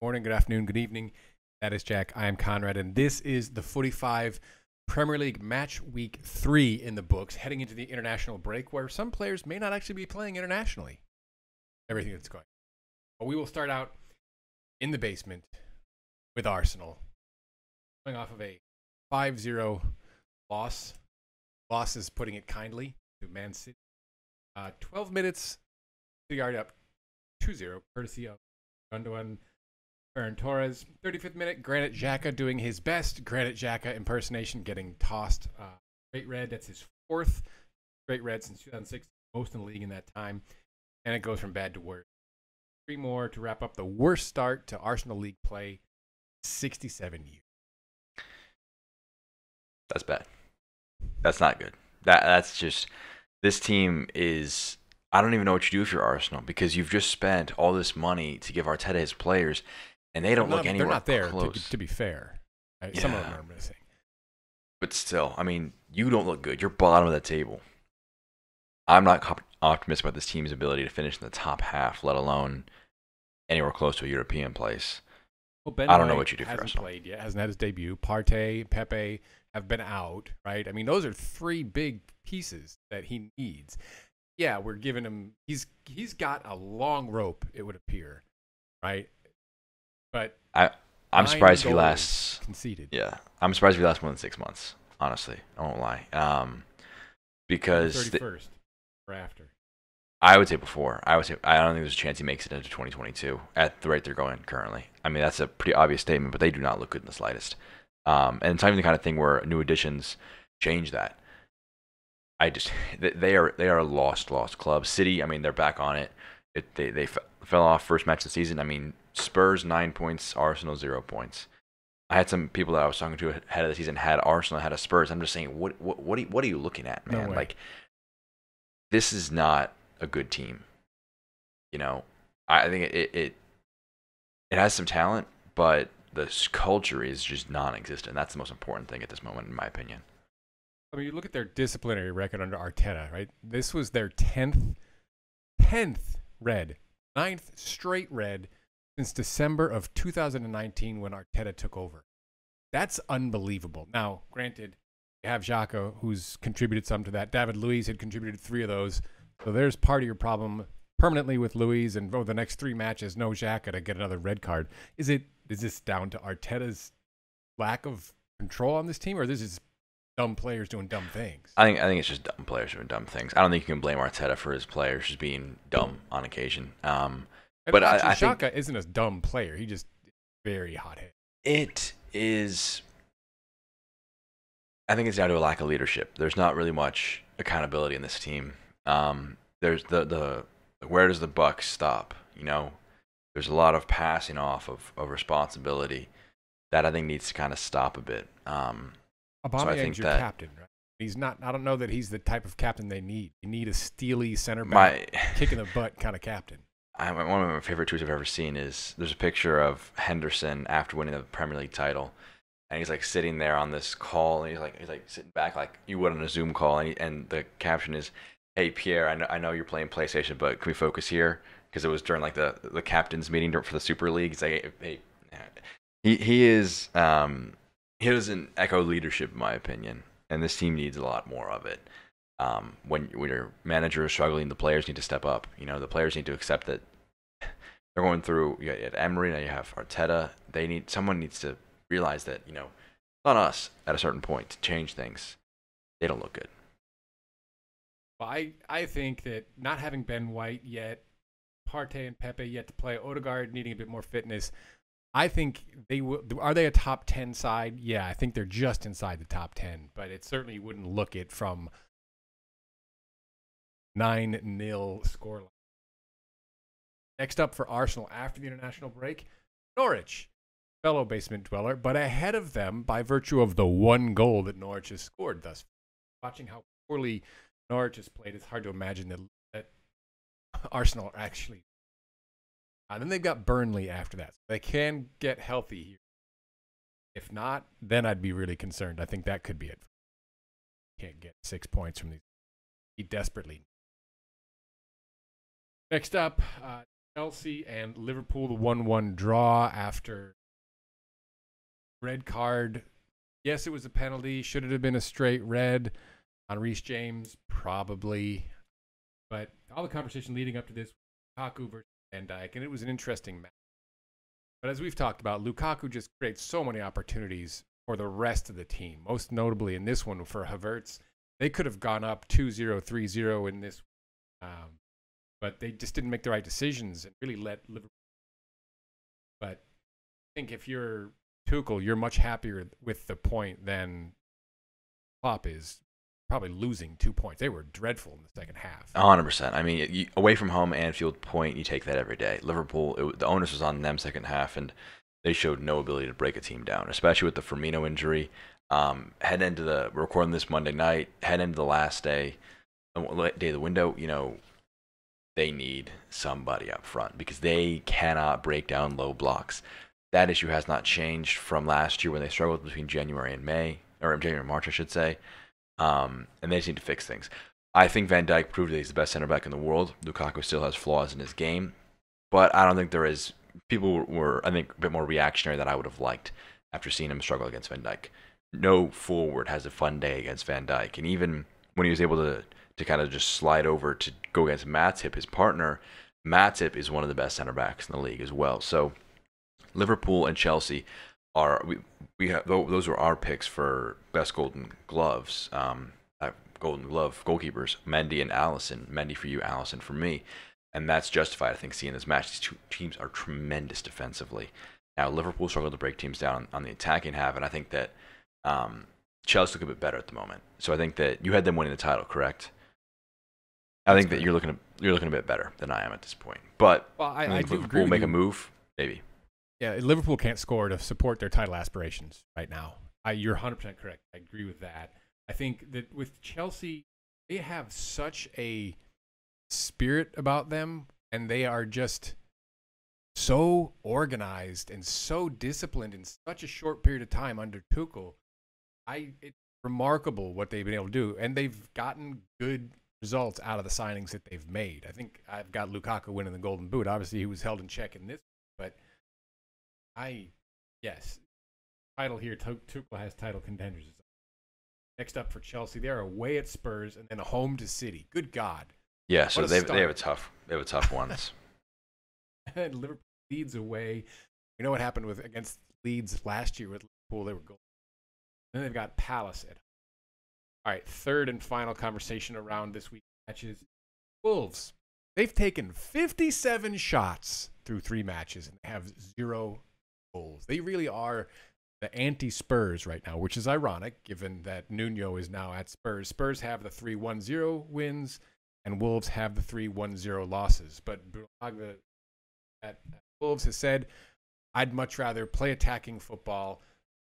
Morning, good afternoon, good evening. That is Jack. I am Conrad, and this is the Footy 5 Premier League match week 3 in the books, heading into the international break where some players may not actually be playing internationally. Everything that's going. But we will start out in the basement with Arsenal, coming off of a 5-0 loss. Loss is putting it kindly to Man City. 12 minutes, City already up 2-0, courtesy of Gundogan. Ferran Torres, 35th minute, Granit Xhaka doing his best Granit Xhaka impersonation, getting tossed straight red. That's his 4th straight red since 2006, most in the league in that time. And it goes from bad to worse. 3 more to wrap up the worst start to Arsenal league play, 67 years. That's bad. That's not good. That's just, this team is, I don't even know what you do if you're Arsenal, because you've just spent all this money to give Arteta his players, and they don't look anywhere close. They're not there, to be fair. Right? Yeah. Some of them are missing. But still, I mean, you don't look good. You're bottom of the table. I'm not optimistic about this team's ability to finish in the top half, let alone anywhere close to a European place. Well, Ben I don't know what you do for Arsenal. Arsenal. Hasn't played yet, hasn't had his debut. Partey, Pepe have been out, right? I mean, those are 3 big pieces that he needs. Yeah, we're giving him, he's got a long rope, it would appear, right? But I'm surprised he lasts conceded. Yeah, I'm surprised he lasts more than 6 months. Honestly, I won't lie. Because 31st or after. I would say before. I don't think there's a chance he makes it into 2022 at the rate they're going currently. I mean, that's a pretty obvious statement, but they do not look good in the slightest. And it's not even the kind of thing where new additions change that. They are a lost club. City, I mean, they're back on it. They fell off first match of the season. I mean, Spurs 9 points, Arsenal 0 points. I had some people that I was talking to ahead of the season had Arsenal, had a Spurs. I'm just saying, what are you looking at, man? No way. Like, this is not a good team. You know, I think it has some talent, but the culture is just non-existent. That's the most important thing at this moment, in my opinion. I mean, you look at their disciplinary record under Arteta, right? This was their 10th red, 9th straight red since December of 2019 when Arteta took over. That's unbelievable. Now, granted, you have Xhaka, who's contributed some to that. David Luiz had contributed 3 of those. So there's part of your problem permanently with Luiz, and the next 3 matches, no Xhaka to get another red card. Is this down to Arteta's lack of control on this team, or this is dumb players doing dumb things? I think it's just dumb players doing dumb things. I don't think you can blame Arteta for his players just being dumb on occasion. But I think Xhaka isn't a dumb player. He just very hot-headed. It is. I think it's down to a lack of leadership. There's not really much accountability in this team. There's the where does the buck stop? You know, there's a lot of passing off of responsibility that I think needs to kind of stop a bit. Aubameyang's your captain, right? He's not. I don't know that he's the type of captain they need. You need a steely center back, kick in the butt kind of captain. One of my favorite tweets I've ever seen is there's a picture of Henderson after winning the Premier League title, and he's like sitting there on this call, and he's like sitting back like you would on a Zoom call, and the caption is, "Hey Pierre, I know you're playing PlayStation, but can we focus here?" Because it was during like the captain's meeting for the Super League. He's like, "Hey, he doesn't echo leadership, in my opinion, and this team needs a lot more of it." When your manager is struggling, the players need to step up. You know, the players need to accept that they're going through. You have Emery, now you have Arteta. Someone needs to realize that, you know, it's on us at a certain point to change things. They don't look good. Well, I think that not having Ben White yet, Partey and Pepe yet to play, Odegaard needing a bit more fitness, I think they will. Are they a top 10 side? Yeah, I think they're just inside the top 10, but it certainly wouldn't look it from 9-0 scoreline. Next up for Arsenal after the international break, Norwich, fellow basement dweller, but ahead of them by virtue of the 1 goal that Norwich has scored thus far. Watching how poorly Norwich has played, it's hard to imagine that Arsenal are actually. Then they've got Burnley after that. So they can get healthy here. If not, then I'd be really concerned. I think that could be it. Can't get 6 points from these. He desperately. Next up, Chelsea and Liverpool, the 1-1 draw after red card. Yes, it was a penalty. Should it have been a straight red on Reece James? Probably. But all the conversation leading up to this, Lukaku versus Van Dijk, and it was an interesting match. But as we've talked about, Lukaku just creates so many opportunities for the rest of the team, most notably in this one for Havertz. They could have gone up 2-0, 3-0 in this, but they just didn't make the right decisions and really let Liverpool. But I think if you're Tuchel, you're much happier with the point than Klopp is. Probably losing 2 points. They were dreadful in the second half. 100%. I mean, away from home, Anfield point, you take that every day. Liverpool, the onus was on them second half, and they showed no ability to break a team down, especially with the Firmino injury. Head into we're recording this Monday night, head into the last day of the window, they need somebody up front because they cannot break down low blocks. That issue has not changed from last year when they struggled between January and March, I should say. And they just need to fix things. I think Van Dijk proved that he's the best center back in the world. Lukaku still has flaws in his game, but I don't think there is. People were, I think, a bit more reactionary than I would have liked after seeing him struggle against Van Dijk. No forward has a fun day against Van Dijk, and even when he was able to kind of just slide over to go against Matip, his partner, Matip is one of the best center backs in the league as well. So Liverpool and Chelsea are we have those were our picks for best Golden Gloves, Golden Glove goalkeepers, Mendy and Alisson. Mendy for you, Alisson for me, and that's justified. I think seeing this match, these two teams are tremendous defensively. Now Liverpool struggled to break teams down on the attacking half, and I think that Chelsea look a bit better at the moment. So I think that you had them winning the title, correct? I think that you're looking a bit better than I am at this point. But I do Liverpool agree with make you. a move, maybe. Yeah, Liverpool can't score to support their title aspirations right now. You're 100% correct. I agree with that. I think that with Chelsea, they have such a spirit about them, and they are just so organized and so disciplined in such a short period of time under Tuchel. It's remarkable what they've been able to do, and they've gotten good results out of the signings that they've made. I think I've got Lukaku winning the Golden Boot. Obviously, he was held in check in this, but yes, title here. Tuchel has title contenders. Next up for Chelsea, they're away at Spurs and then home to City. Good God. Yeah, so they have a tough ones. And Liverpool Leeds away. You know what happened against Leeds last year with Liverpool? They were gold. Then they've got Palace at home. All right, third and final conversation around this week's matches. Wolves. They've taken 57 shots through 3 matches and have 0 goals. They really are the anti-Spurs right now, which is ironic given that Nuno is now at Spurs. Spurs have the 3-1-0 wins and Wolves have the 3-1-0 losses. But Brugge at Wolves has said, I'd much rather play attacking football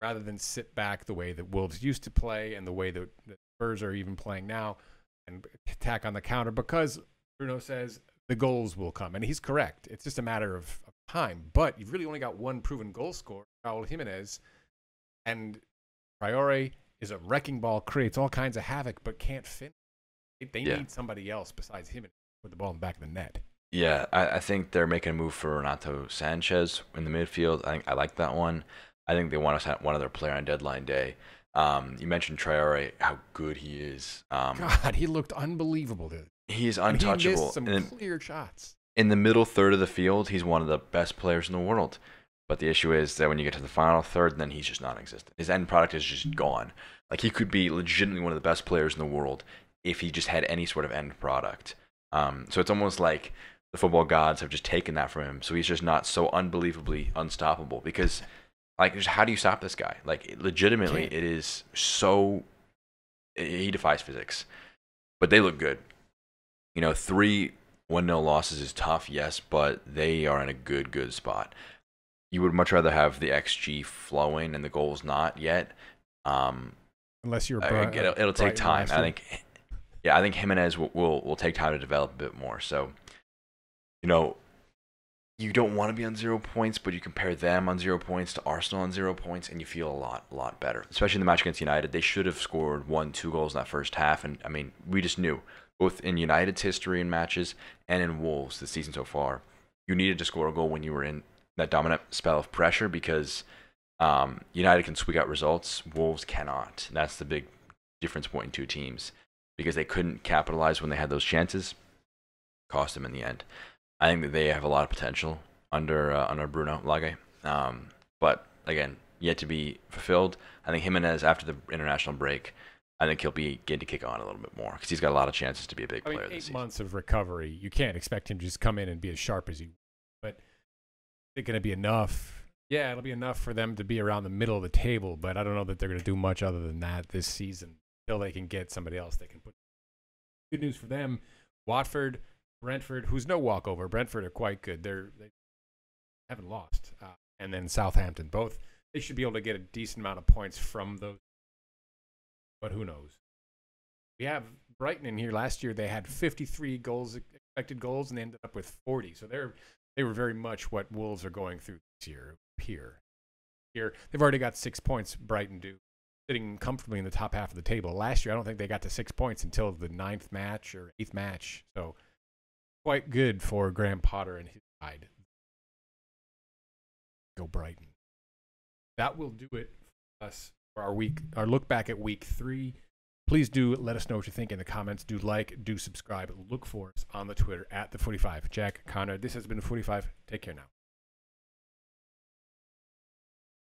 rather than sit back the way that Wolves used to play and the way that the Spurs are even playing now and attack on the counter because Bruno says the goals will come. And he's correct. It's just a matter of time. But you've really only got one proven goal scorer, Raul Jimenez, and Traore is a wrecking ball, creates all kinds of havoc, but can't finish. They need somebody else besides him to put the ball in the back of the net. Yeah, I think they're making a move for Renato Sanchez in the midfield. I like that one. I think they want to have one other player on deadline day. You mentioned Traore, how good he is. God, he looked unbelievable, dude. He's untouchable. He missed some clear shots. In the middle third of the field, he's one of the best players in the world. But the issue is that when you get to the final third, then he's just non-existent. His end product is just gone. Like, he could be legitimately one of the best players in the world if he just had any sort of end product. So it's almost like the football gods have just taken that from him. So he's just not so unbelievably unstoppable. Because, like, just how do you stop this guy? Like, legitimately, it is so... He defies physics. But they look good. 3 1-0 losses is tough, yes, but they are in a good spot. You would much rather have the XG flowing and the goals not yet. Unless you're it'll take time. I think Jimenez will take time to develop a bit more. So, you don't want to be on 0 points, but you compare them on 0 points to Arsenal on 0 points, and you feel a lot better. Especially in the match against United, they should have scored 1-2 goals in that first half, and I mean, we just knew both in United's history in matches and in Wolves this season so far, you needed to score a goal when you were in that dominant spell of pressure because United can squeak out results. Wolves cannot. That's the big difference between two teams because they couldn't capitalize when they had those chances. Cost them in the end. I think that they have a lot of potential under Bruno Lage. But again, yet to be fulfilled. I think Jimenez, after the international break, I think he'll be getting to kick on a little bit more because he's got a lot of chances to be a big player this 8 season. months of recovery, you can't expect him to just come in and be as sharp as he. But is it going to be enough? Yeah, it'll be enough for them to be around the middle of the table, but I don't know that they're going to do much other than that this season until they can get somebody else they can put. Good news for them, Watford, Brentford, who's no walkover. Brentford are quite good. They haven't lost. And then Southampton, both. They should be able to get a decent amount of points from those. But who knows? We have Brighton in here. Last year they had 53 expected goals, and they ended up with 40. So they were very much what Wolves are going through this year. Here, they've already got 6 points. Brighton do, sitting comfortably in the top half of the table. Last year, I don't think they got to 6 points until the 9th match or 8th match. So quite good for Graham Potter and his side. Go Brighton. That will do it for us for our look back at week 3. Please do let us know what you think in the comments. Do like, do subscribe. Look for us on the Twitter at the 45. Jack, Conrad, this has been the 45. Take care now.